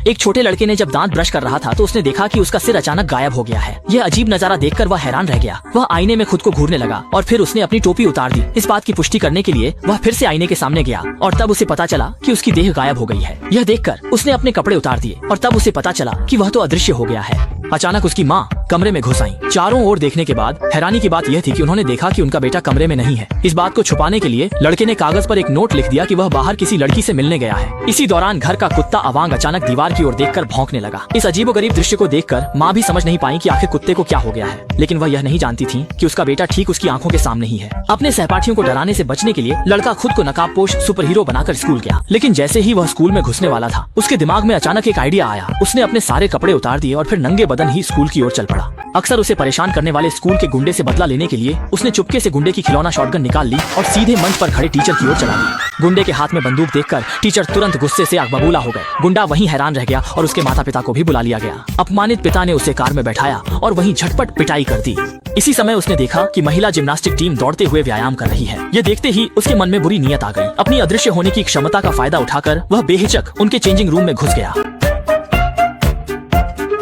एक छोटे लड़के ने जब दांत ब्रश कर रहा था तो उसने देखा कि उसका सिर अचानक गायब हो गया है। यह अजीब नजारा देखकर वह हैरान रह गया। वह आईने में खुद को घूरने लगा और फिर उसने अपनी टोपी उतार दी। इस बात की पुष्टि करने के लिए वह फिर से आईने के सामने गया और तब उसे पता चला कि उसकी देह गायब हो गई है। यह देखकर उसने अपने कपड़े उतार दिए और तब उसे पता चला कि वह तो अदृश्य हो गया है। अचानक उसकी माँ कमरे में घुस आई। चारों ओर देखने के बाद हैरानी की बात यह थी कि उन्होंने देखा कि उनका बेटा कमरे में नहीं है। इस बात को छुपाने के लिए लड़के ने कागज पर एक नोट लिख दिया कि वह बाहर किसी लड़की से मिलने गया है। इसी दौरान घर का कुत्ता अवांग अचानक दीवार की ओर देखकर भौंकने लगा। इस अजीबोगरीब दृश्य को देखकर माँ भी समझ नहीं पाई कि आखिर कुत्ते को क्या हो गया है, लेकिन वह यह नहीं जानती थी कि उसका बेटा ठीक उसकी आंखों के सामने ही है। अपने सहपाठियों को डराने से बचने के लिए लड़का खुद को नकाबपोश सुपर हीरो बनाकर स्कूल गया, लेकिन जैसे ही वह स्कूल में घुसने वाला था उसके दिमाग में अचानक एक आइडिया आया। उसने अपने सारे कपड़े उतार दिए और फिर नंगे बदन ही स्कूल की ओर चल पड़ा। अक्सर उसे परेशान करने वाले स्कूल के गुंडे से बदला लेने के लिए उसने चुपके से गुंडे की खिलौना शॉटगन निकाल ली और सीधे मंच पर खड़े टीचर की ओर चला दी। गुंडे के हाथ में बंदूक देखकर टीचर तुरंत गुस्से से आग बबूला हो गए। गुंडा वहीं हैरान रह गया और उसके माता पिता को भी बुला लिया गया। अपमानित पिता ने उसे कार में बैठाया और वहीं झटपट पिटाई कर दी। इसी समय उसने देखा कि महिला जिम्नास्टिक टीम दौड़ते हुए व्यायाम कर रही है। ये देखते ही उसके मन में बुरी नीयत आ गई। अपनी अदृश्य होने की क्षमता का फायदा उठाकर वह बेहिचक उनके चेंजिंग रूम में घुस गया।